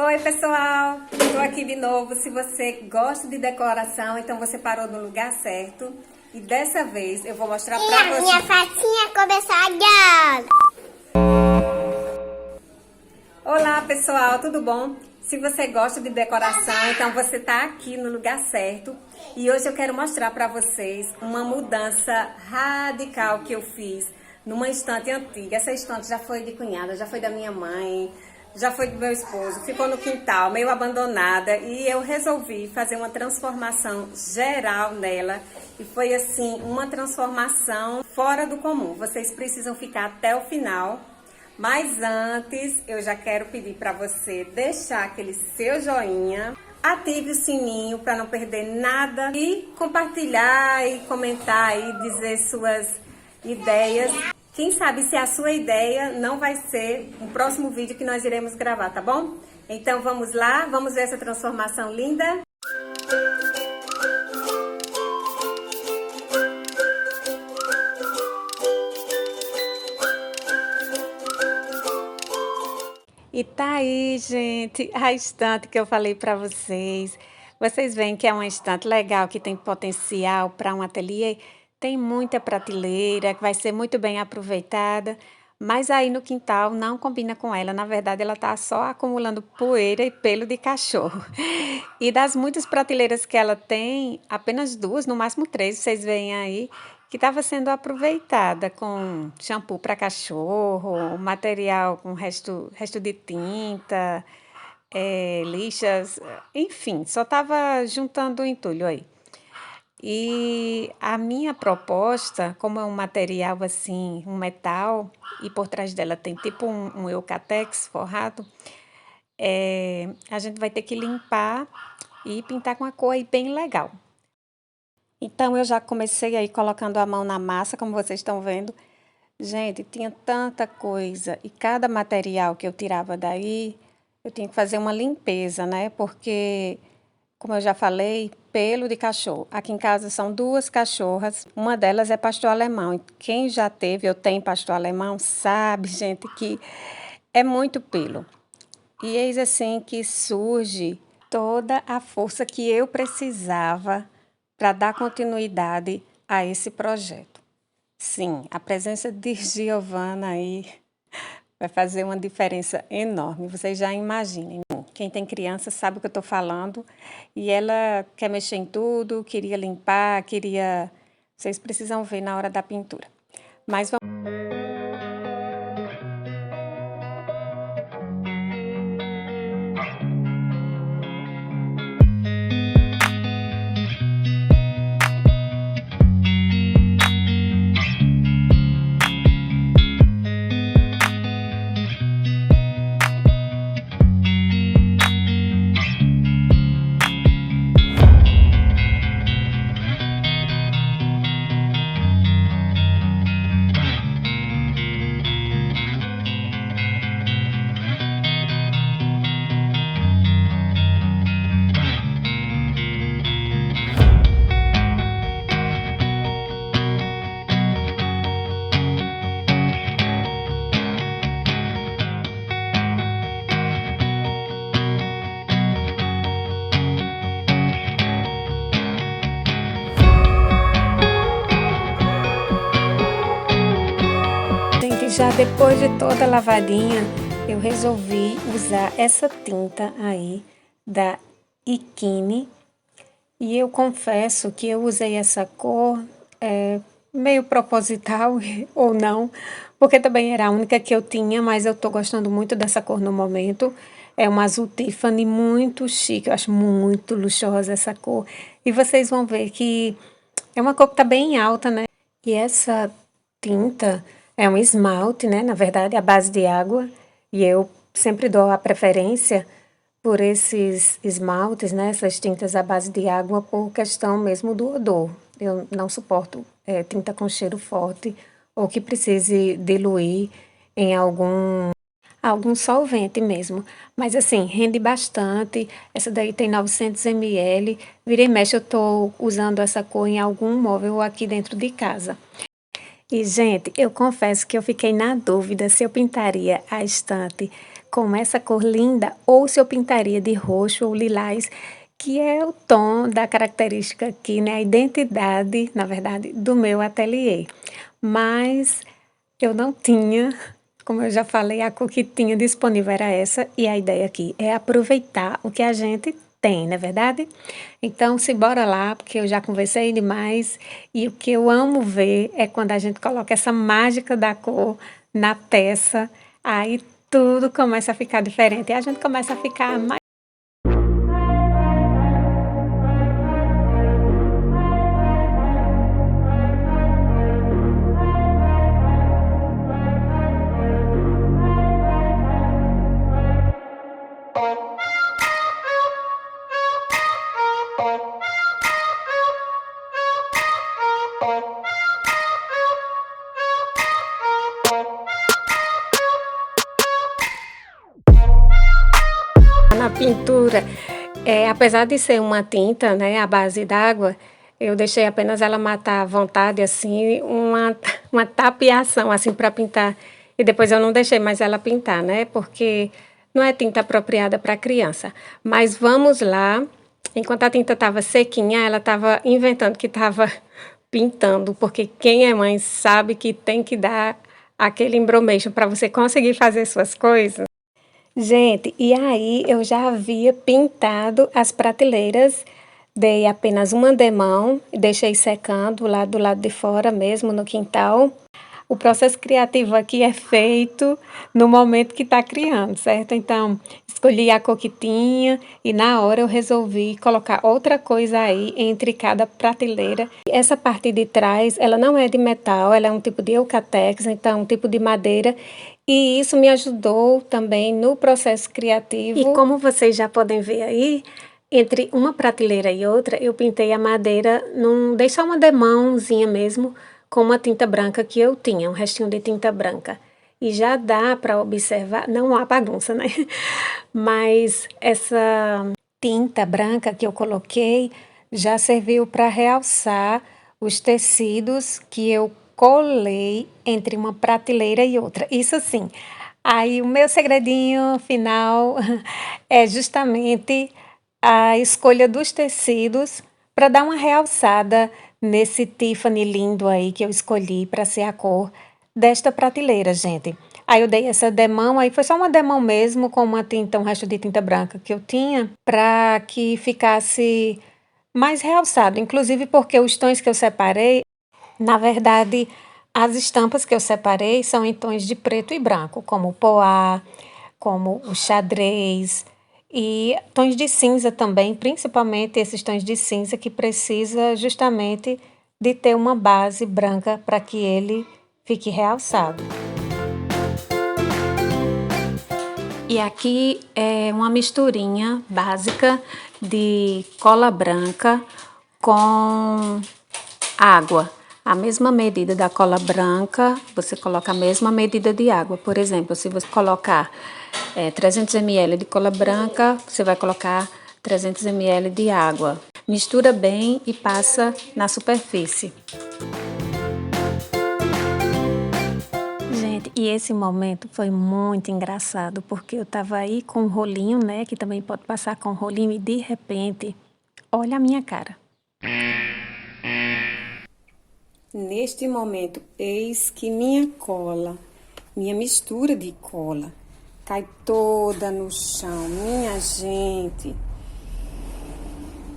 Oi pessoal, estou aqui de novo. Se você gosta de decoração, então você parou no lugar certo. E dessa vez eu vou mostrar pra você. Minha fatinha começou agora. Olá pessoal, tudo bom? Se você gosta de decoração, então você está aqui no lugar certo. E hoje eu quero mostrar para vocês uma mudança radical que eu fiz numa estante antiga. Essa estante já foi de cunhada, já foi da minha mãe, já foi do meu esposo, ficou no quintal, meio abandonada, e eu resolvi fazer uma transformação geral nela. E foi assim, uma transformação fora do comum. Vocês precisam ficar até o final. Mas antes, eu já quero pedir para você deixar aquele seu joinha, ative o sininho para não perder nada e compartilhar e comentar e dizer suas ideias. Quem sabe se a sua ideia não vai ser um próximo vídeo que nós iremos gravar, tá bom? Então vamos lá, vamos ver essa transformação linda. E tá aí, gente, a estante que eu falei para vocês. Vocês veem que é uma estante legal, que tem potencial para um ateliê. Tem muita prateleira, que vai ser muito bem aproveitada. Mas aí no quintal não combina com ela. Na verdade, ela tá só acumulando poeira e pelo de cachorro. E das muitas prateleiras que ela tem, apenas duas, no máximo três, vocês veem aí, que estava sendo aproveitada com shampoo para cachorro, material com resto de tinta, lixas, enfim, só estava juntando o entulho aí. E a minha proposta, como é um material assim, um metal, e por trás dela tem tipo um eucatex forrado, a gente vai ter que limpar e pintar com uma cor aí bem legal. Então, eu já comecei aí colocando a mão na massa, como vocês estão vendo. Gente, tinha tanta coisa e cada material que eu tirava daí, eu tinha que fazer uma limpeza, né? Porque, como eu já falei, pelo de cachorro. Aqui em casa são duas cachorras, uma delas é pastor alemão. E quem já teve ou tem pastor alemão sabe, gente, que é muito pelo. E eis assim que surge toda a força que eu precisava para dar continuidade a esse projeto. Sim, a presença de Giovana aí vai fazer uma diferença enorme, vocês já imaginem. Quem tem criança sabe o que eu estou falando, e ela quer mexer em tudo, queria limpar, queria... Vocês precisam ver na hora da pintura. Mas vamos... Já depois de toda a lavadinha, eu resolvi usar essa tinta aí da Ikine. E eu confesso que eu usei essa cor meio proposital ou não, porque também era a única que eu tinha, mas eu tô gostando muito dessa cor no momento. É uma azul Tiffany muito chique, eu acho muito luxuosa essa cor. E vocês vão ver que é uma cor que tá bem alta, né? E essa tinta... é um esmalte, né? Na verdade, à base de água. E eu sempre dou a preferência por esses esmaltes, né? Essas tintas à base de água, por questão mesmo do odor. Eu não suporto tinta com cheiro forte ou que precise diluir em algum solvente mesmo. Mas assim, rende bastante. Essa daí tem 900 ml. Vira e mexe, eu tô usando essa cor em algum móvel aqui dentro de casa. E, gente, eu confesso que eu fiquei na dúvida se eu pintaria a estante com essa cor linda, ou se eu pintaria de roxo ou lilás, que é o tom da característica aqui, né? A identidade, na verdade, do meu ateliê. Mas eu não tinha, como eu já falei, a cor que tinha disponível era essa, e a ideia aqui é aproveitar o que a gente tem, não é verdade? Então, se bora lá, porque eu já conversei demais, e o que eu amo ver é quando a gente coloca essa mágica da cor na peça, aí tudo começa a ficar diferente, e a gente começa a ficar mais. Na pintura, apesar de ser uma tinta, né, à base d'água, eu deixei apenas ela matar à vontade, assim, uma tapeação, assim, para pintar. E depois eu não deixei mais ela pintar, né, porque não é tinta apropriada para criança. Mas vamos lá, enquanto a tinta estava sequinha, ela estava inventando que estava pintando, porque quem é mãe sabe que tem que dar aquele embromation para você conseguir fazer suas coisas. Gente, e aí eu já havia pintado as prateleiras, dei apenas uma demão, deixei secando lá do lado de fora mesmo, no quintal. O processo criativo aqui é feito no momento que está criando, certo? Então, escolhi a cor que tinha e na hora eu resolvi colocar outra coisa aí entre cada prateleira. Essa parte de trás, ela não é de metal, ela é um tipo de eucatex, então um tipo de madeira. E isso me ajudou também no processo criativo. E como vocês já podem ver aí, entre uma prateleira e outra, eu pintei a madeira, dei só uma demãozinha mesmo, com uma tinta branca que eu tinha, um restinho de tinta branca. E já dá para observar, não há bagunça, né? Mas essa tinta branca que eu coloquei já serviu para realçar os tecidos que eu colei entre uma prateleira e outra. Isso sim. Aí o meu segredinho final é justamente a escolha dos tecidos para dar uma realçada nesse Tiffany lindo aí que eu escolhi para ser a cor desta prateleira, gente. Aí eu dei essa demão, aí foi só uma demão mesmo, com uma tinta, um resto de tinta branca que eu tinha, para que ficasse mais realçado. Inclusive porque os tons que eu separei, na verdade, as estampas que eu separei são em tons de preto e branco, como o poá, como o xadrez, e tons de cinza também, principalmente esses tons de cinza que precisa justamente de ter uma base branca para que ele fique realçado. E aqui é uma misturinha básica de cola branca com água. A mesma medida da cola branca, você coloca a mesma medida de água. Por exemplo, se você colocar 300 ml de cola branca, você vai colocar 300 ml de água. Mistura bem e passa na superfície. Gente, e esse momento foi muito engraçado, porque eu tava aí com um rolinho, né, que também pode passar com um rolinho, e de repente, olha a minha cara. Neste momento, eis que minha cola, minha mistura de cola, cai toda no chão, minha gente.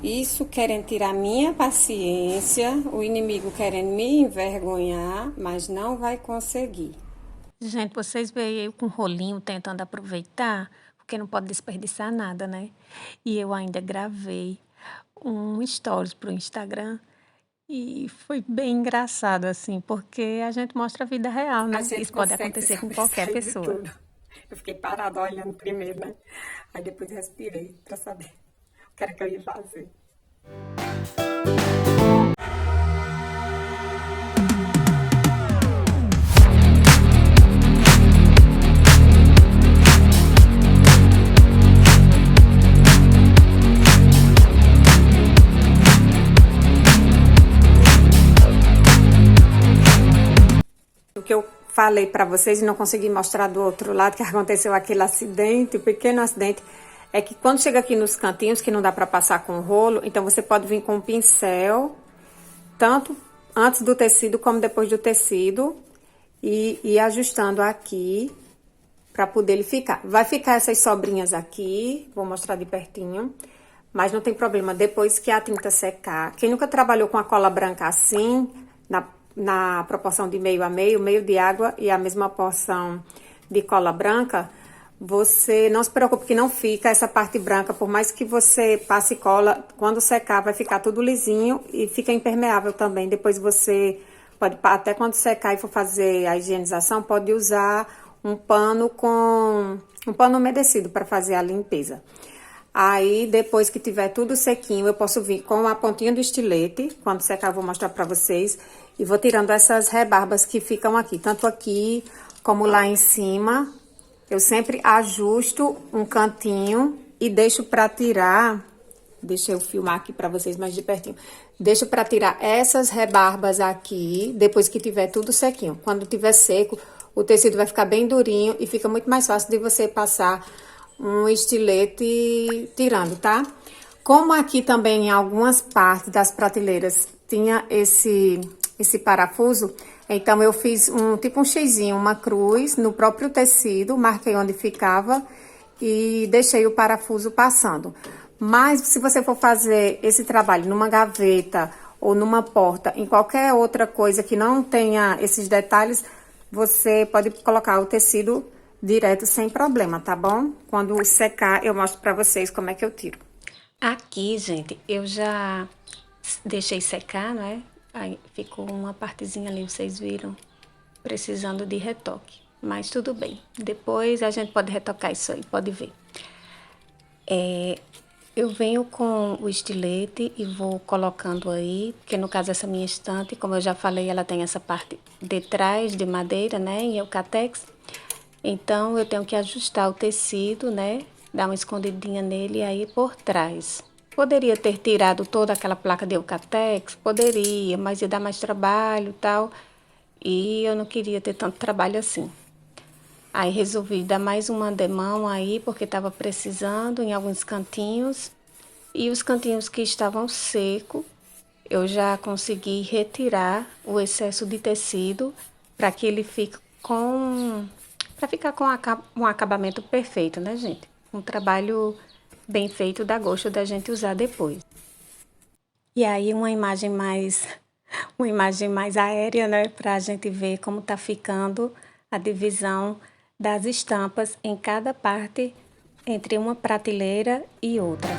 Isso querendo tirar minha paciência, o inimigo querendo me envergonhar, mas não vai conseguir. Gente, vocês veem eu com um rolinho tentando aproveitar, porque não pode desperdiçar nada, né? E eu ainda gravei um stories pro Instagram. E foi bem engraçado, assim, porque a gente mostra a vida real, né? Isso pode acontecer com qualquer pessoa. Eu fiquei parada olhando primeiro, né? Aí depois respirei pra saber o que era que eu ia fazer. O que eu falei para vocês e não consegui mostrar do outro lado que aconteceu aquele acidente, pequeno acidente, é que quando chega aqui nos cantinhos que não dá para passar com o rolo, então você pode vir com o pincel, tanto antes do tecido como depois do tecido, e ir ajustando aqui para poder ele ficar. Vai ficar essas sobrinhas aqui, vou mostrar de pertinho, mas não tem problema, depois que a tinta secar. Quem nunca trabalhou com a cola branca assim, na proporção de meio a meio de água e a mesma porção de cola branca, você não se preocupe que não fica essa parte branca, por mais que você passe cola, quando secar vai ficar tudo lisinho e fica impermeável também. Depois você pode, até quando secar e for fazer a higienização, pode usar um pano umedecido para fazer a limpeza. Aí, depois que tiver tudo sequinho, eu posso vir com a pontinha do estilete, quando secar eu vou mostrar para vocês, e vou tirando essas rebarbas que ficam aqui, tanto aqui como lá em cima. Eu sempre ajusto um cantinho e deixo para tirar, deixa eu filmar aqui para vocês mais de pertinho. Deixo para tirar essas rebarbas aqui, depois que tiver tudo sequinho. Quando tiver seco, o tecido vai ficar bem durinho e fica muito mais fácil de você passar um estilete tirando, tá? Como aqui também em algumas partes das prateleiras tinha esse parafuso, então eu fiz tipo um xizinho, uma cruz no próprio tecido, marquei onde ficava e deixei o parafuso passando. Mas se você for fazer esse trabalho numa gaveta ou numa porta, em qualquer outra coisa que não tenha esses detalhes, você pode colocar o tecido direto sem problema, tá bom? Quando secar, eu mostro pra vocês como é que eu tiro. Aqui, gente, eu já deixei secar, né? Aí ficou uma partezinha ali, vocês viram, precisando de retoque. Mas tudo bem, depois a gente pode retocar isso aí, pode ver. Eu venho com o estilete e vou colocando aí, porque no caso essa minha estante, como eu já falei, ela tem essa parte de trás de madeira, né, em eucatex. Então eu tenho que ajustar o tecido, né, dar uma escondidinha nele aí por trás. Poderia ter tirado toda aquela placa de eucatex, poderia, mas ia dar mais trabalho e tal, e eu não queria ter tanto trabalho assim. Aí resolvi dar mais uma demão aí, porque estava precisando em alguns cantinhos. E os cantinhos que estavam secos, eu já consegui retirar o excesso de tecido para que ele fique para ficar com um acabamento perfeito, né, gente? Um trabalho bem feito, dá gosto da gente usar depois. E aí uma imagem mais aérea, né, para a gente ver como tá ficando a divisão das estampas em cada parte entre uma prateleira e outra.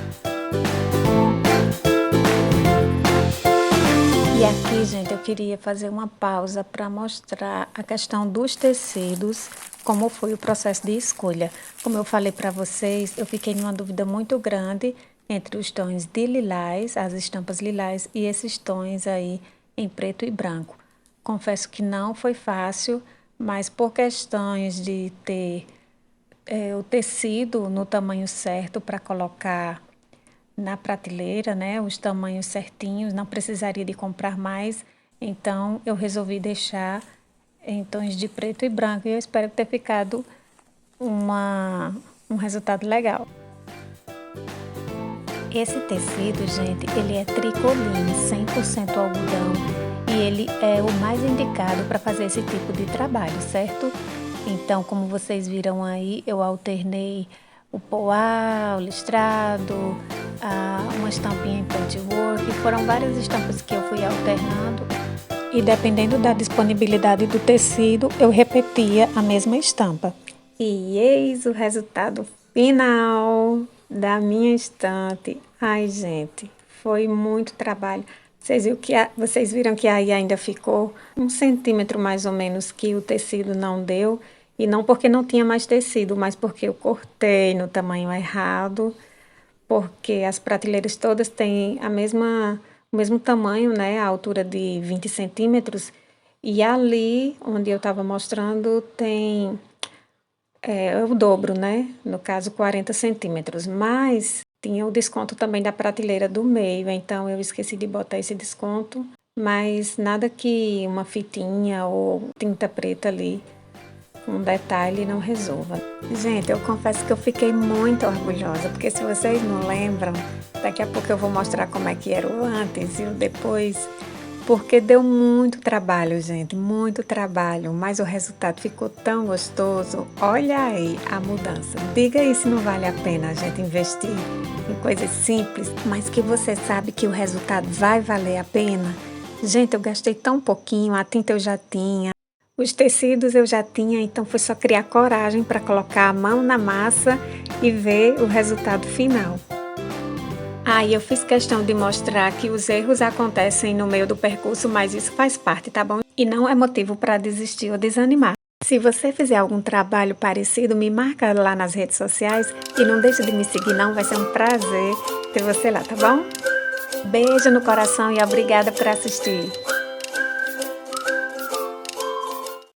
E aqui, gente, eu queria fazer uma pausa para mostrar a questão dos tecidos, como foi o processo de escolha. Como eu falei para vocês, eu fiquei numa dúvida muito grande entre os tons de lilás, as estampas lilás, e esses tons aí em preto e branco. Confesso que não foi fácil, mas por questões de ter o tecido no tamanho certo para colocar na prateleira, né, os tamanhos certinhos, não precisaria de comprar mais, então eu resolvi deixar em tons de preto e branco, e eu espero ter ficado um resultado legal. Esse tecido, gente, ele é tricoline, 100% algodão, e ele é o mais indicado para fazer esse tipo de trabalho, certo? Então, como vocês viram aí, eu alternei o poá, o listrado, uma estampinha em patchwork, foram várias estampas que eu fui alternando. E dependendo da disponibilidade do tecido, eu repetia a mesma estampa. E eis o resultado final da minha estante. Ai, gente, foi muito trabalho. Vocês viram que aí ainda ficou 1 centímetro mais ou menos que o tecido não deu. E não porque não tinha mais tecido, mas porque eu cortei no tamanho errado. Porque as prateleiras todas têm o mesmo tamanho, né? A altura de 20 centímetros. E ali, onde eu estava mostrando, tem o dobro, né? No caso, 40 centímetros. Mas tinha o desconto também da prateleira do meio, então eu esqueci de botar esse desconto. mas nada que uma fitinha ou tinta preta ali, um detalhe não resolva. Gente, eu confesso que eu fiquei muito orgulhosa, porque se vocês não lembram, daqui a pouco eu vou mostrar como é que era o antes e o depois, porque deu muito trabalho, gente, muito trabalho, mas o resultado ficou tão gostoso. Olha aí a mudança. Diga aí se não vale a pena a gente investir em coisas simples, mas que você sabe que o resultado vai valer a pena. Gente, eu gastei tão pouquinho, a tinta eu já tinha, os tecidos eu já tinha, então foi só criar coragem para colocar a mão na massa e ver o resultado final. E eu fiz questão de mostrar que os erros acontecem no meio do percurso, mas isso faz parte, tá bom? E não é motivo para desistir ou desanimar. Se você fizer algum trabalho parecido, me marca lá nas redes sociais e não deixe de me seguir não, vai ser um prazer ter você lá, tá bom? Beijo no coração e obrigada por assistir.